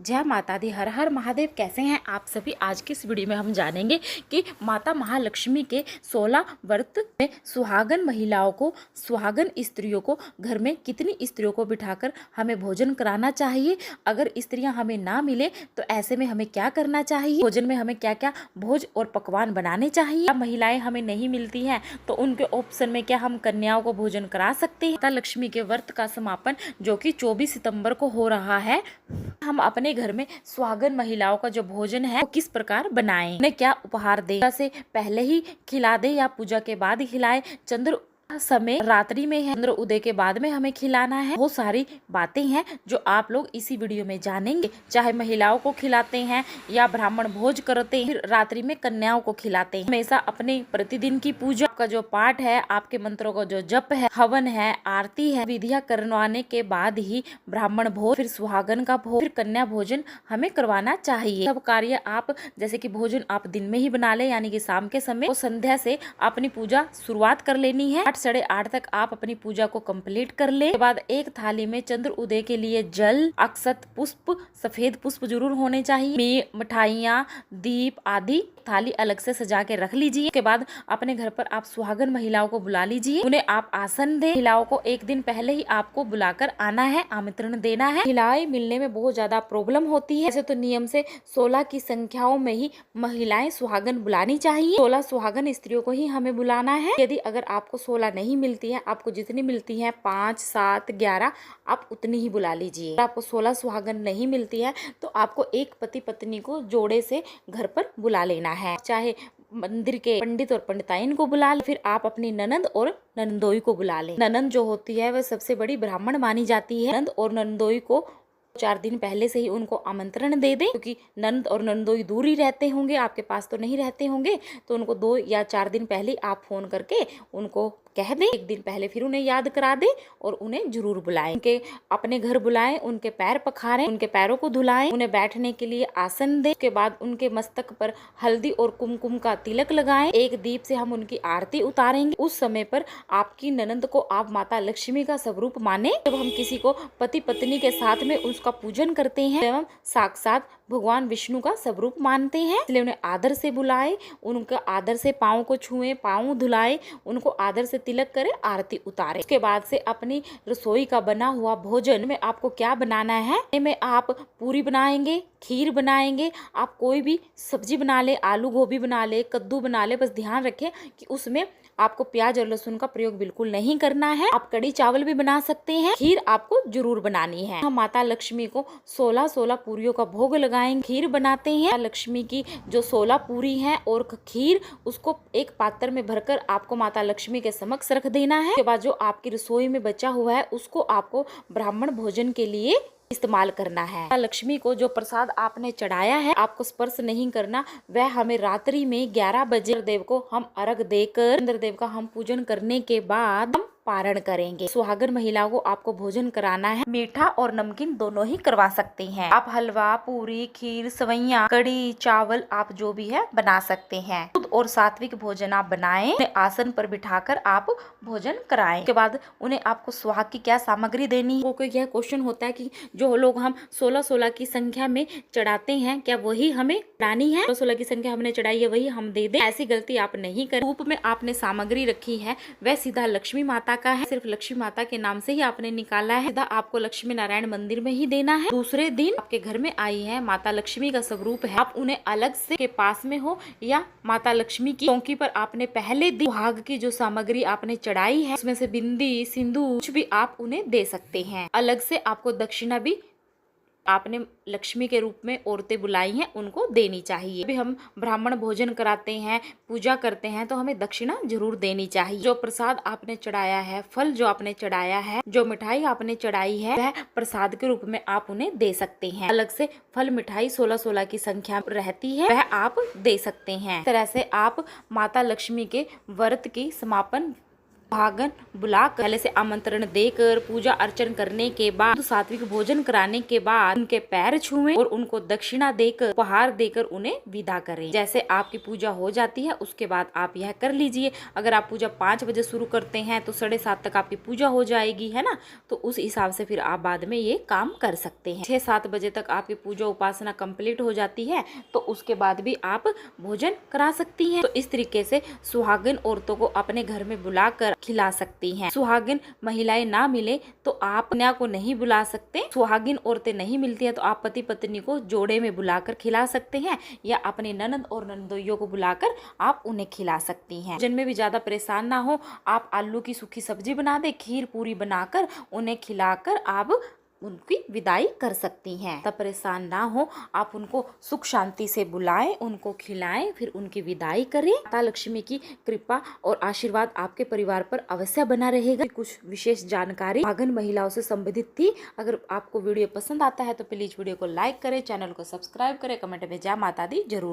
जय माता दी, हर हर महादेव। कैसे हैं आप सभी। आज की इस वीडियो में हम जानेंगे कि माता महालक्ष्मी के 16 व्रत में सुहागन महिलाओं को, सुहागन स्त्रियों को घर में कितनी स्त्रियों को बिठाकर हमें भोजन कराना चाहिए। अगर स्त्रियां हमें ना मिले तो ऐसे में हमें क्या करना चाहिए। भोजन में हमें क्या क्या भोज और पकवान बनाने चाहिए। अब महिलाएं हमें नहीं मिलती हैं तो उनके ऑप्शन में क्या हम कन्याओं को भोजन करा सकते हैं। माता लक्ष्मी के व्रत का समापन जो कि 24 सितंबर को हो रहा है, हम अपने घर में सुहागन महिलाओं का जो भोजन है वो किस प्रकार बनाएं, उन्हें क्या उपहार दें, से पहले ही खिला दे या पूजा के बाद ही खिलाएं, चंद्र समय रात्रि में है, चंद्र उदय के बाद में हमें खिलाना है। वो सारी बातें हैं जो आप लोग इसी वीडियो में जानेंगे। चाहे महिलाओं को खिलाते हैं या ब्राह्मण भोज करते हैं, फिर रात्रि में कन्याओं को खिलाते हैं। हमेशा अपने प्रतिदिन की पूजा का जो पाठ है, आपके मंत्रों का जो जप है, हवन है, आरती है, विधियां करवाने के बाद ही ब्राह्मण भोज, फिर सुहागन का भोज, फिर कन्या भोजन हमें करवाना चाहिए। सब कार्य आप जैसे कि भोजन आप दिन में ही बना ले, यानी कि शाम के समय, तो संध्या से अपनी पूजा शुरुआत कर लेनी है। 8-8:30 तक आप अपनी पूजा को कंप्लीट कर ले। के बाद एक थाली में चंद्र उदय के लिए जल, अक्षत, पुष्प, सफेद पुष्प जरूर होने चाहिए, मिठाइयाँ, दीप आदि थाली अलग से सजा के रख लीजिए। के बाद अपने घर पर आप सुहागन महिलाओं को बुला लीजिए, उन्हें आप आसन दे। महिलाओं को एक दिन पहले ही आपको बुलाकर आना है, आमंत्रण देना है। महिलाएं मिलने में बहुत ज्यादा प्रॉब्लम होती है। ऐसे तो नियम से 16 की संख्याओं में ही महिलाएं सुहागन बुलानी चाहिए। 16 सुहागन स्त्रियों को ही हमें बुलाना है। यदि अगर आपको 16 नहीं मिलती है, आपको जितनी मिलती है 5, 7, 11, आप उतनी ही बुला लीजिए। अगर आपको 16 सुहागन नहीं मिलती है तो आपको एक पति पत्नी को जोड़े से घर पर बुला लेना है। चाहे मंदिर के पंडित और पंडिताइन को बुला ले, फिर आप अपनी ननंद और ननदोई को बुला ले। ननंद जो होती है वह सबसे बड़ी ब्राह्मण मानी जाती है। ननंद और ननदोई को 4 दिन पहले से ही उनको आमंत्रण दे दे, क्योंकि ननद और ननदोई दूर ही रहते होंगे, आपके पास तो नहीं रहते होंगे। तो उनको 2 या 4 दिन पहले आप फोन करके उनको कह दे, एक दिन पहले फिर उन्हें याद करा दे और उन्हें जरूर बुलाएं। उनके अपने घर बुलाएं, उनके पैर पखारें, उनके पैरों को धुलाएं, उन्हें बैठने के लिए आसन दें। उसके बाद उनके मस्तक पर हल्दी और कुमकुम का तिलक लगाएं। एक दीप से हम उनकी आरती उतारेंगे। उस समय पर आपकी ननंद को आप माता लक्ष्मी का स्वरूप माने। जब हम किसी को पति पत्नी के साथ में उसका पूजन करते हैं एवं साक्षात भगवान विष्णु का स्वरूप मानते हैं, इसलिए उन्हें आदर से बुलाएं, उनका आदर से पाँव को छुएं, पाँव धुलाएं, उनको आदर से तिलक करें, आरती उतारें। उसके बाद से अपनी रसोई का बना हुआ भोजन में आपको क्या बनाना है, में आप पूरी बनाएंगे, खीर बनाएंगे, आप कोई भी सब्जी बना ले, आलू गोभी बना ले, कद्दू बना ले, बस ध्यान रखें कि उसमें आपको प्याज और लहसुन का प्रयोग बिल्कुल नहीं करना है। आप कड़ी चावल भी बना सकते हैं। खीर आपको जरूर बनानी है। हम माता लक्ष्मी को 16 पूरियों का भोग लगाएंगे, खीर बनाते हैं। लक्ष्मी की जो 16 पूरी है और खीर, उसको एक पात्र में भरकर आपको माता लक्ष्मी के समक्ष रख देना है। उसके बाद जो आपकी रसोई में बचा हुआ है उसको आपको ब्राह्मण भोजन के लिए इस्तेमाल करना है। लक्ष्मी को जो प्रसाद आपने चढ़ाया है आपको स्पर्श नहीं करना। वह हमें रात्रि में 11 बजे इंद्रदेव को हम अर्घ देकर, इंद्रदेव का हम पूजन करने के बाद हम पारण करेंगे। सुहागन महिलाओं को आपको भोजन कराना है, मीठा और नमकीन दोनों ही करवा सकते हैं। आप हलवा, पूरी, खीर, सवैया, कड़ी चावल आप जो भी है बना सकते हैं। शुद्ध और सात्विक भोजन आप बनाएं, उन्हें आसन पर बिठाकर आप भोजन कराएं। उसके बाद उन्हें आपको सुहाग की क्या सामग्री देनी है। वो यह क्वेश्चन होता है कि जो लोग हम 16 की संख्या में चढ़ाते हैं क्या वही हमें चढ़ानी है, 16 की संख्या हमने चढ़ाई है वही हम दे दें। ऐसी गलती आप नहीं करें। रूप में आपने सामग्री रखी है वह सीधा लक्ष्मी माता का है, सिर्फ लक्ष्मी माता के नाम से ही आपने निकाला है, सीधा आपको लक्ष्मी नारायण मंदिर में ही देना है। दूसरे दिन आपके घर में आई है माता लक्ष्मी का स्वरूप है, आप उन्हें अलग से के पास में हो या माता लक्ष्मी की चौकी पर आपने पहले दिन सुहाग की जो सामग्री आपने चढ़ाई है उसमें से बिंदी, सिंदूर कुछ भी आप उन्हें दे सकते हैं। अलग से आपको दक्षिणा भी आपने लक्ष्मी के रूप में औरतें बुलाई हैं उनको देनी चाहिए। भी हम ब्राह्मण भोजन कराते हैं, पूजा करते हैं तो हमें दक्षिणा जरूर देनी चाहिए। जो प्रसाद आपने चढ़ाया है, फल जो आपने चढ़ाया है, जो मिठाई आपने चढ़ाई है, वह प्रसाद के रूप में आप उन्हें दे सकते हैं। अलग से फल मिठाई 16 की संख्या रहती है वह आप दे सकते हैं। इस तरह से आप माता लक्ष्मी के व्रत की समापन सुहागन बुला पहले से आमंत्रण देकर पूजा अर्चन करने के बाद सात्विक भोजन कराने के बाद उनके पैर छुएं और उनको दक्षिणा देकर उपहार देकर उन्हें विदा करें। जैसे आपकी पूजा हो जाती है उसके बाद आप यह कर लीजिए। अगर आप पूजा 5 बजे शुरू करते हैं तो 7:30 तक आपकी पूजा हो जाएगी, है ना। तो उस हिसाब से फिर आप बाद में ये काम कर सकते हैं। 6-7 बजे तक आपकी पूजा उपासना कंप्लीट हो जाती है तो उसके बाद भी आप भोजन करा सकती हैं। तो इस तरीके से सुहागिन औरतों को अपने घर में बुलाकर खिला सकती हैं। सुहागिन महिलाएं ना मिले तो आप कन्या को नहीं बुला सकते। सुहागिन औरतें नहीं मिलती है तो आप पति पत्नी को जोड़े में बुलाकर खिला सकते हैं या अपने ननद और ननदोइयों को बुलाकर आप उन्हें खिला सकती हैं। भोजन में भी ज्यादा परेशान ना हो, आप आलू की सूखी सब्जी बना दे, खीर पूरी बनाकर उन्हें खिलाकर आप उनकी विदाई कर सकती हैं। तब परेशान ना हो, आप उनको सुख शांति से बुलाएं, उनको खिलाएं, फिर उनकी विदाई करें। माता लक्ष्मी की कृपा और आशीर्वाद आपके परिवार पर अवश्य बना रहेगा। कुछ विशेष जानकारी सुहागन महिलाओं से संबंधित थी। अगर आपको वीडियो पसंद आता है तो प्लीज वीडियो को लाइक करें, चैनल को सब्सक्राइब करें, कमेंट में जय माता दी जरूर।